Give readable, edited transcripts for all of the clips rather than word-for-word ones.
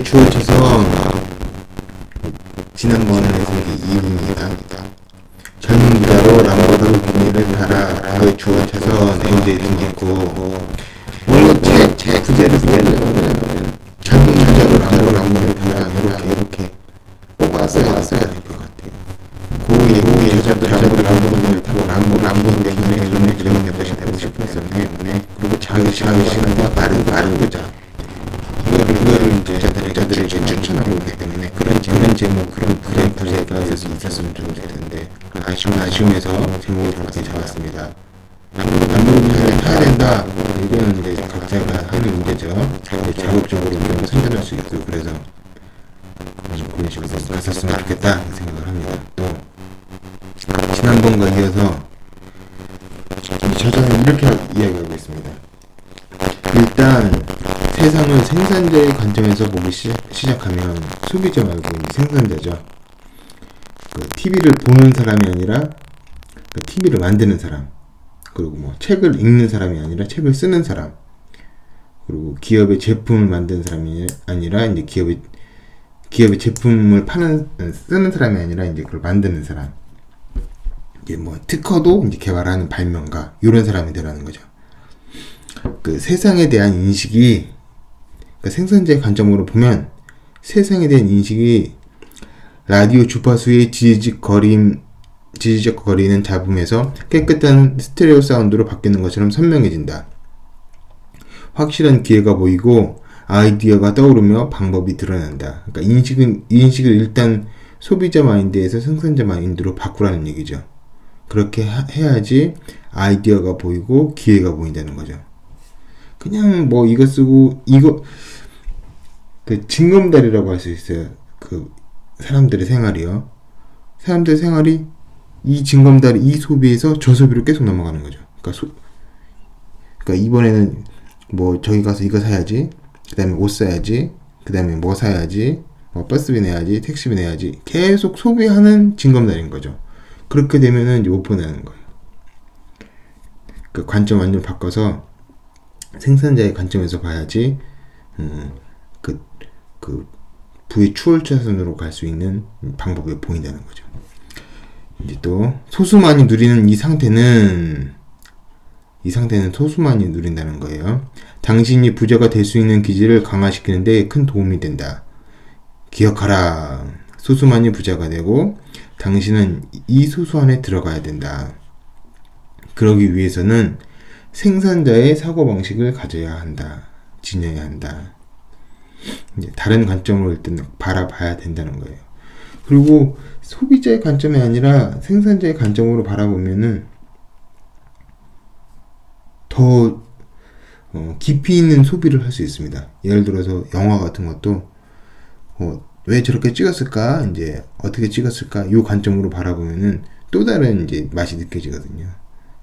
주어져서 지난번에서 이유입니다. 젊은 부자로 람보르 기니를 달아 주어져서 내용들이 생겼고, 원래 제 부제를 쓰려면 젊은 부자로 람보르 달아 이렇게 뽑았어야 될 것 같아요. 고의 여자들 람보르를 타고 람보르 기니를 이런 것이 되고 싶었기 때문에, 그리고 자유시간과 빠른 부자, 그거를 이제 여자들에게 추천하고 있기 때문에 그런 제목, 그런 부제가 있었으면 좋을 텐데 아쉬움에서 제목을 그렇게 잡았습니다. 람보르기니를 타야 된다 이거는 이제 각자가 하는 문제죠. 자극적으로 이런 거 선전할 수 있고, 그래서 그런 식으로 갔었으면 좋겠다 생각을 합니다. 또 지난번과 이어서 저자는 이렇게 이야기하고 있습니다. 일단 세상을 생산자의 관점에서 보기 시작하면 소비자 말고 생산자죠. TV를 보는 사람이 아니라 TV를 만드는 사람, 그리고 책을 읽는 사람이 아니라 책을 쓰는 사람, 그리고 기업의 제품을 만드는 사람이 아니라 이제 기업의 제품을 쓰는 사람이 아니라 이제 그걸 만드는 사람, 이제 특허도 이제 개발하는 발명가, 이런 사람이 되라는 거죠. 세상에 대한 인식이, 생산자의 관점으로 보면 세상에 대한 인식이 라디오 주파수의 지지직거리는 잡음에서 깨끗한 스테레오 사운드로 바뀌는 것처럼 선명해진다. 확실한 기회가 보이고 아이디어가 떠오르며 방법이 드러난다. 인식을 일단 소비자 마인드에서 생산자 마인드로 바꾸라는 얘기죠. 그렇게 해야지 아이디어가 보이고 기회가 보인다는 거죠. 그냥 이거 쓰고 징검다리라고 할 수 있어요. 사람들의 생활이요. 사람들의 생활이 이 징검다리, 이 소비에서 저 소비로 계속 넘어가는 거죠. 그러니까 이번에는 저기 가서 이거 사야지, 그 다음에 옷 사야지, 그 다음에 뭐 사야지, 버스비 내야지, 택시비 내야지, 계속 소비하는 징검다리인 거죠. 그렇게 되면은 이제 못 보내는 거예요. 관점 완전 바꿔서 생산자의 관점에서 봐야지 부의 추월차선으로 갈 수 있는 방법이 보인다는 거죠. 이제 또 소수만이 누리는 이 상태는 소수만이 누린다는 거예요. 당신이 부자가 될 수 있는 기질을 강화시키는 데 큰 도움이 된다. 기억하라. 소수만이 부자가 되고 당신은 이 소수 안에 들어가야 된다. 그러기 위해서는 생산자의 사고방식을 가져야 한다. 지녀야 한다. 이제 다른 관점으로 일단 바라봐야 된다는 거예요. 그리고 소비자의 관점이 아니라 생산자의 관점으로 바라보면은 더 깊이 있는 소비를 할 수 있습니다. 예를 들어서 영화 같은 것도 왜 저렇게 찍었을까? 이제 어떻게 찍었을까? 이 관점으로 바라보면은 또 다른 이제 맛이 느껴지거든요.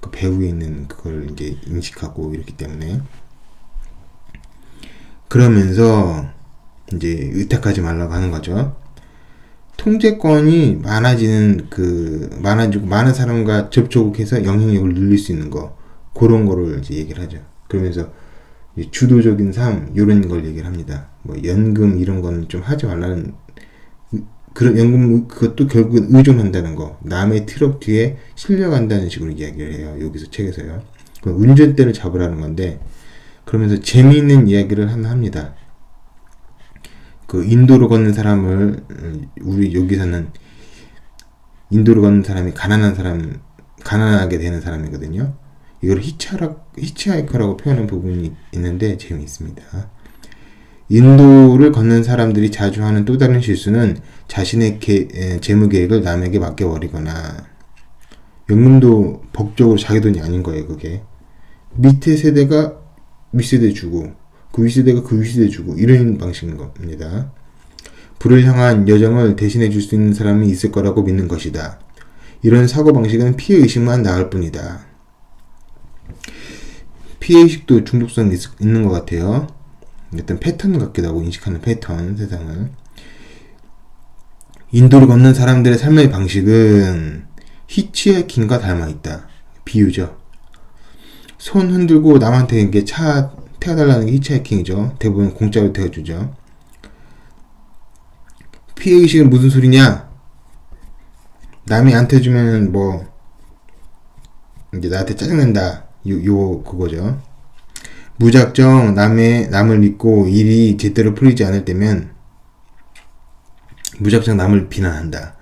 그 배우에 있는 그걸 이제 인식하고 이렇기 때문에, 그러면서 이제 의탁하지 말라고 하는 거죠. 통제권이 많아지고 많은 사람과 접촉해서 영향력을 늘릴 수 있는 거, 그런 거를 이제 얘기를 하죠. 그러면서 주도적인 삶, 이런 걸 얘기를 합니다. 연금 이런 거는 좀 하지 말라는, 그런 연금, 그것도 결국은 의존한다는 거, 남의 트럭 뒤에 실려간다는 식으로 이야기를 해요. 여기서 책에서요. 운전대를 잡으라는 건데, 그러면서 재미있는 이야기를 하나 합니다. 인도로 걷는 사람을, 우리 여기서는 인도로 걷는 사람이 가난하게 되는 사람이거든요. 이걸 히치하이커라고 표현한 부분이 있는데 재미있습니다. 인도를 걷는 사람들이 자주 하는 또 다른 실수는 자신의 재무 계획을 남에게 맡겨버리거나, 연금도 법적으로 자기 돈이 아닌 거예요. 그게 밑에 세대가 윗세대 주고, 그 윗세대가 그 윗세대 주고, 이런 방식인 겁니다. 불을 향한 여정을 대신해 줄 수 있는 사람이 있을 거라고 믿는 것이다. 이런 사고방식은 피해의식만 낳을 뿐이다. 피해의식도 중독성이 있는 것 같아요. 일단 패턴 같기도 하고, 인식하는 패턴, 세상을. 인도를 걷는 사람들의 삶의 방식은 히치하이킹과 닮아있다. 비유죠. 손 흔들고 남한테 이게 차 태워달라는 게 히치하이킹이죠. 대부분 공짜로 태워주죠. 피해의식은 무슨 소리냐? 남이 안 태워주면 뭐 이제 나한테 짜증낸다. 그거죠. 무작정 남을 믿고 일이 제대로 풀리지 않을 때면 무작정 남을 비난한다.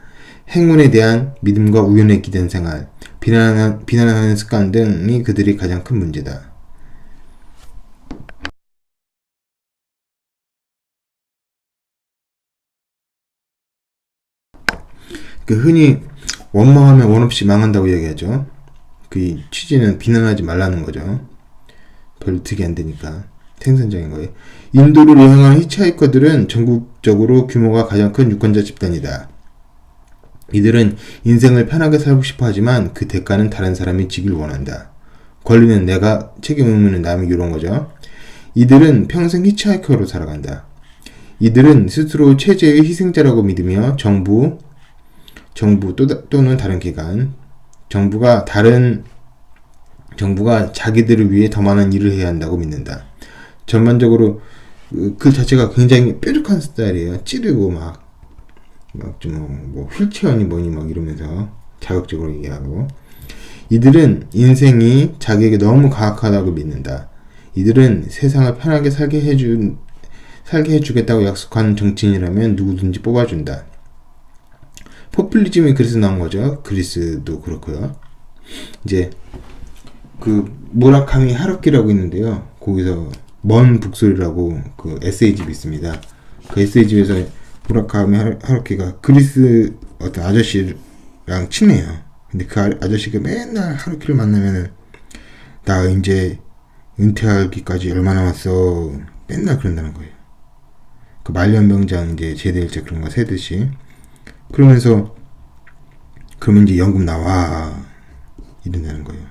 행운에 대한 믿음과 우연에 기댄 생활, 비난하는 습관 등이 그들이 가장 큰 문제다. 흔히 원망하면 원없이 망한다고 이야기하죠. 그 취지는 비난하지 말라는 거죠. 별로 득이 안 되니까. 생산적인 거예요. 인도를 여행하는 히치하이커들은 전국적으로 규모가 가장 큰 유권자 집단이다. 이들은 인생을 편하게 살고 싶어 하지만 그 대가는 다른 사람이 지길 원한다. 권리는 내가, 책임 의무는 남이, 이런 거죠. 이들은 평생 히치하이커로 살아간다. 이들은 스스로 체제의 희생자라고 믿으며 정부 또는 다른 기관, 정부가 자기들을 위해 더 많은 일을 해야 한다고 믿는다. 전반적으로 그 자체가 굉장히 뾰족한 스타일이에요. 찌르고 뭐 휠체어니 뭐니 막 이러면서 자극적으로 얘기하고. 이들은 인생이 자기에게 너무 가혹하다고 믿는다. 이들은 세상을 편하게 살게 해주겠다고 약속하는 정치인이라면 누구든지 뽑아준다. 포퓰리즘이 그래서 나온 거죠. 그리스도 그렇고요. 이제 그 무라카미 하루키라고 있는데요. 거기서 먼 북소리라고 그 에세이집이 있습니다. 그 에세이집에서 무라카미 하루키가 그리스 어떤 아저씨랑 친해요. 근데 그 아저씨가 맨날 하루키를 만나면은 나 이제 은퇴하기까지 얼마 남았어. 맨날 그런다는 거예요. 그 말년병장 이제 제대일자 그런 거 세듯이. 그러면서 그러면 이제 연금 나와 이런다는 거예요.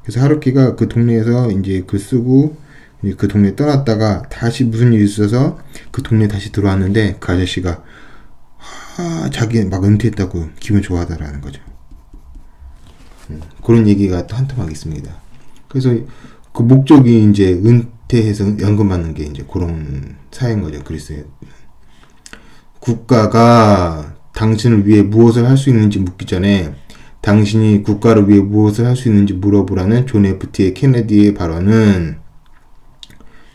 그래서 하루키가 그 동네에서 이제 글 쓰고 이제 그 동네 떠났다가 다시 무슨 일이 있어서 그 동네 다시 들어왔는데 그 아저씨가 자기 막 은퇴했다고 기분 좋아하다라는 거죠. 그런 얘기가 또 한 토막 있습니다. 그래서 그 목적이 이제 은퇴해서 연금 받는 게 이제 그런 사회인 거죠. 그리스에 국가가 당신을 위해 무엇을 할 수 있는지 묻기 전에 당신이 국가를 위해 무엇을 할 수 있는지 물어보라는 존 F.T. 케네디의 발언은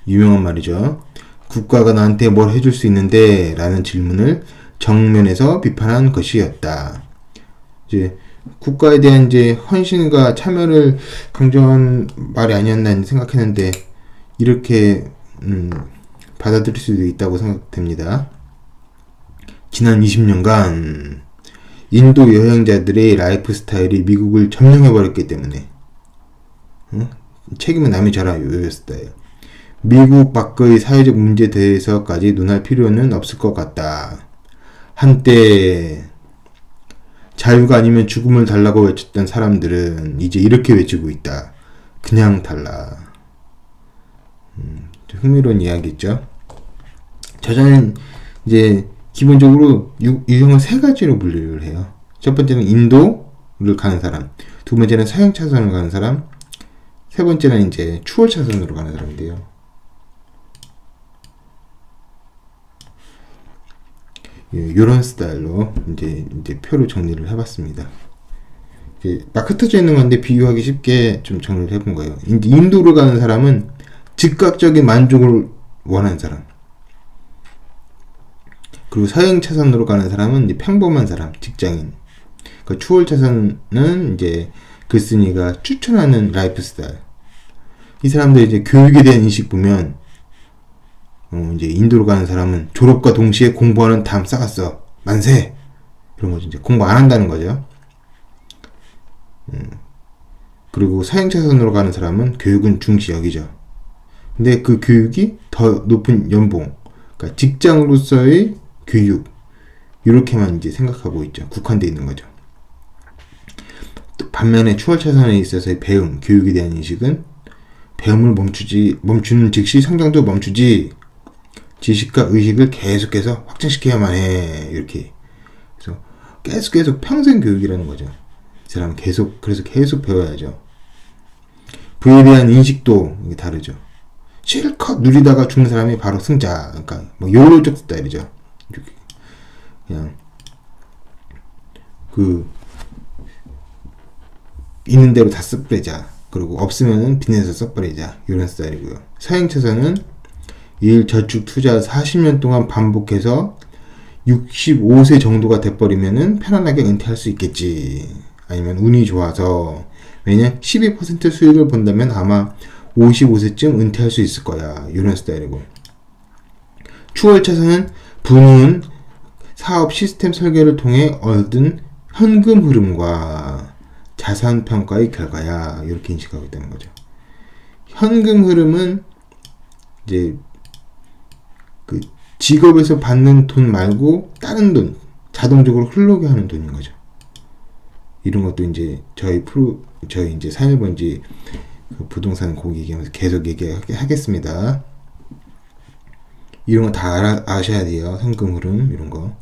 유명한 말이죠. 국가가 나한테 뭘 해줄 수 있는데? 라는 질문을 정면에서 비판한 것이었다. 이제 국가에 대한 이제 헌신과 참여를 강조한 말이 아니었나 생각했는데 이렇게 받아들일 수도 있다고 생각됩니다. 지난 20년간 인도 여행자들의 라이프 스타일이 미국을 점령해버렸기 때문에 책임은 남이 져라 요였어요. 미국 밖의 사회적 문제에 대해서까지 논할 필요는 없을 것 같다. 한때 자유가 아니면 죽음을 달라고 외쳤던 사람들은 이제 이렇게 외치고 있다. 그냥 달라. 흥미로운 이야기죠. 저자는 이제 기본적으로 유형을 세 가지로 분류를 해요. 첫 번째는 인도를 가는 사람, 두 번째는 서양 차선을 가는 사람, 세 번째는 이제 추월 차선으로 가는 사람인데요. 이런 스타일로 이제 표로 정리를 해봤습니다. 막 흩어져 있는 건데 비유하기 쉽게 좀 정리를 해본 거예요. 인도를 가는 사람은 즉각적인 만족을 원하는 사람. 그리고 서행 차선으로 가는 사람은 이제 평범한 사람, 직장인. 그 추월 차선은 이제 글쓴이가 추천하는 라이프 스타일. 이 사람들 이제 교육에 대한 인식 보면, 이제 인도로 가는 사람은 졸업과 동시에 공부하는 담 쌓았어. 만세! 이런 거죠. 이제 공부 안 한다는 거죠. 그리고 서행 차선으로 가는 사람은 교육은 중시 여기죠. 근데 그 교육이 더 높은 연봉, 그러니까 직장으로서의 교육, 이렇게만 이제 생각하고 있죠. 국한되어 있는 거죠. 또 반면에 추월 차선에 있어서의 배움, 교육에 대한 인식은 배움을 멈추는 즉시 성장도 멈추지, 지식과 의식을 계속해서 확장시켜야만 해. 이렇게. 그래서 계속 평생 교육이라는 거죠. 이 사람은 그래서 계속 배워야죠. 부에 대한 인식도 다르죠. 실컷 누리다가 죽는 사람이 바로 승자. 그러니까 뭐 요로족 스타일이죠. 이렇게. 그냥 있는 대로 다 써버리자. 그리고 없으면은 빚내서 써버리자. 이런 스타일이고요. 서행 차선은 일 저축 투자 40년 동안 반복해서 65세 정도가 돼버리면은 편안하게 은퇴할 수 있겠지. 아니면 운이 좋아서, 왜냐면 12% 수익을 본다면 아마 55세쯤 은퇴할 수 있을 거야. 이런 스타일이고, 추월 차선은 분은 사업 시스템 설계를 통해 얻은 현금 흐름과 자산 평가의 결과야. 이렇게 인식하고 있다는 거죠. 현금 흐름은 이제 그 직업에서 받는 돈 말고 다른 돈, 자동적으로 흘러게 하는 돈인 거죠. 이런 것도 이제 저희 이제 사일번지 그 부동산 고기 얘기하면서 계속 얘기하겠습니다. 이런 거 다 아셔야 돼요. 현금 흐름 이런 거.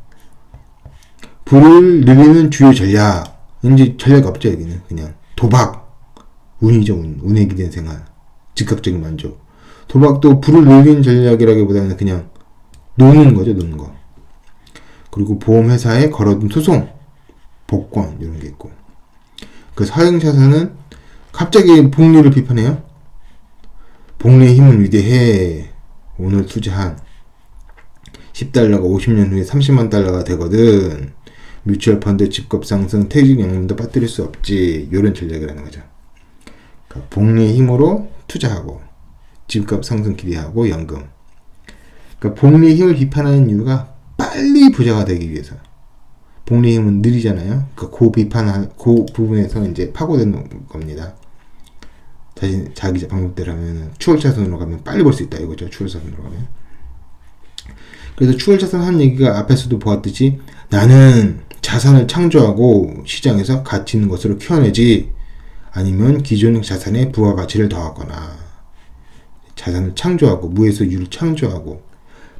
부를 늘리는 주요 전략. 이제 전략 없죠. 여기는 그냥 도박, 운이죠. 운에 기댄 생활, 즉각적인 만족. 도박도 부를 늘리는 전략이라기보다는 그냥 노는 거죠. 노는 거. 그리고 보험회사에 걸어둔 소송, 복권 이런 게 있고, 그 서행차선은 갑자기 복리를 비판해요. 복리의 힘은 위대해. 오늘 투자한 10달러가 50년 후에 30만 달러가 되거든. 뮤추얼 펀드 집값 상승, 퇴직연금도 빠뜨릴 수 없지. 이런 전략이라는 거죠. 그러니까 복리의 힘으로 투자하고 집값 상승 기대하고 연금. 그러니까 복리의 힘을 비판하는 이유가 빨리 부자가 되기 위해서. 복리의 힘은 느리잖아요. 그러니까 그 부분에서 이제 파고드는 겁니다. 자기 방법대로 하면 추월차선으로 가면 빨리 벌 수 있다 이거죠. 추월차선으로 가면. 그래서 추월차선 하는 얘기가 앞에서도 보았듯이, 나는 자산을 창조하고 시장에서 가치 있는 것으로 키워내지, 아니면 기존 자산에 부가가치를 더하거나, 자산을 창조하고 무에서 유를 창조하고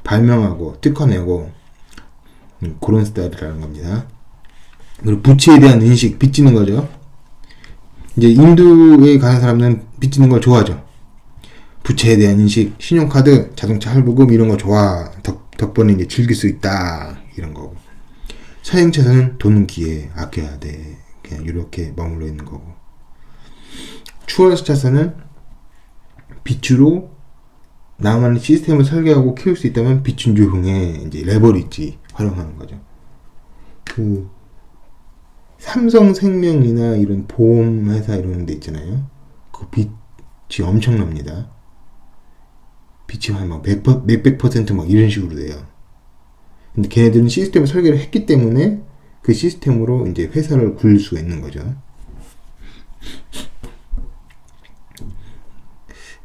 발명하고 뜯어내고, 그런 스타일이라는 겁니다. 그리고 부채에 대한 인식, 빚지는 거죠. 이제 인도에 가는 사람들은 빚지는 걸 좋아하죠. 부채에 대한 인식, 신용카드, 자동차 할부금 이런 거 좋아. 덕분에 이제 즐길 수 있다. 이런 거고. 서행차선은 돈은 기회, 아껴야 돼. 그냥 이렇게 머물러 있는 거고. 추월차선은 빚으로 나만의 시스템을 설계하고 키울 수 있다면 빚준 유흥에 이제 레버리지 활용하는 거죠. 그 삼성생명이나 이런 보험회사 이런 데 있잖아요. 그 빚이 엄청납니다. 빚이 한 막 몇백 퍼센트 막 이런 식으로 돼요. 근데 걔네들은 시스템을 설계를 했기 때문에 그 시스템으로 이제 회사를 굴릴 수가 있는 거죠.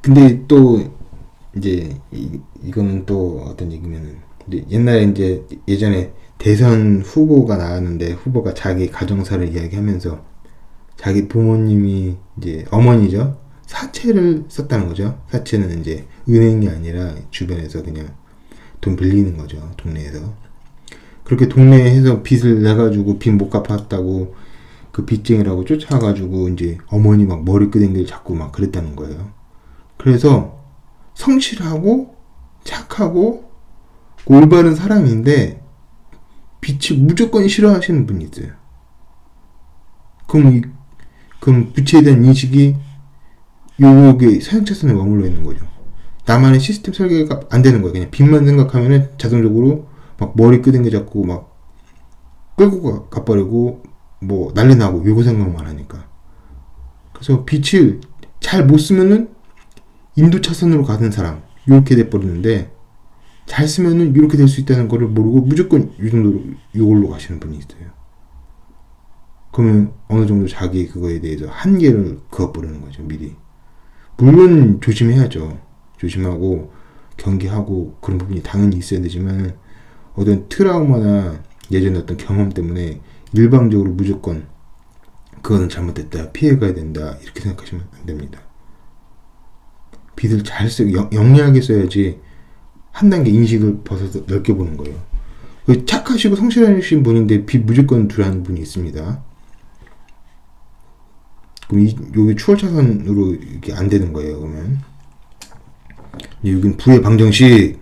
근데 또 이제 이거는 또 어떤 얘기면은, 이제 옛날에 이제 예전에 대선 후보가 나왔는데, 후보가 자기 가정사를 이야기하면서 자기 부모님이 이제 어머니죠, 사채를 썼다는 거죠. 사채는 이제 은행이 아니라 주변에서 그냥 돈 빌리는 거죠. 동네에서. 그렇게 동네에서 빚을 내가지고 빚 못 갚았다고 그 빚쟁이라고 쫓아가지고 이제 어머니 막 머리 끄댕기를 잡고 막 그랬다는 거예요. 그래서 성실하고 착하고 올바른 사람인데 빚을 무조건 싫어하시는 분이 있어요. 그럼 부채에 대한 인식이 요게 서행차선에 머물러 있는 거죠. 나만의 시스템 설계가 안 되는 거예요. 그냥 빚만 생각하면은 자동적으로 막 머리 끄댕겨 잡고 막 끌고 가버리고 뭐 난리 나고 요거 생각만 하니까. 그래서 빚을 잘 못 쓰면은 인도차선으로 가는 사람 요렇게 돼버리는데, 잘 쓰면은 이렇게 될 수 있다는 거를 모르고 무조건 이 정도로 요걸로 가시는 분이 있어요. 그러면 어느 정도 자기 그거에 대해서 한계를 그어버리는 거죠. 미리. 물론 조심해야죠. 조심하고 경계하고 그런 부분이 당연히 있어야 되지만, 어떤 트라우마나 예전에 어떤 경험 때문에 일방적으로 무조건 그거는 잘못됐다, 피해가야 된다 이렇게 생각하시면 안 됩니다. 빚을 잘 쓰고 영리하게 써야지 한 단계 인식을 벗어서 넓게 보는 거예요. 착하시고 성실하신 분인데 빚 무조건 두라는 분이 있습니다. 그럼 여기 추월차선으로 이게 안 되는 거예요. 그러면 여기는 부의 방정식,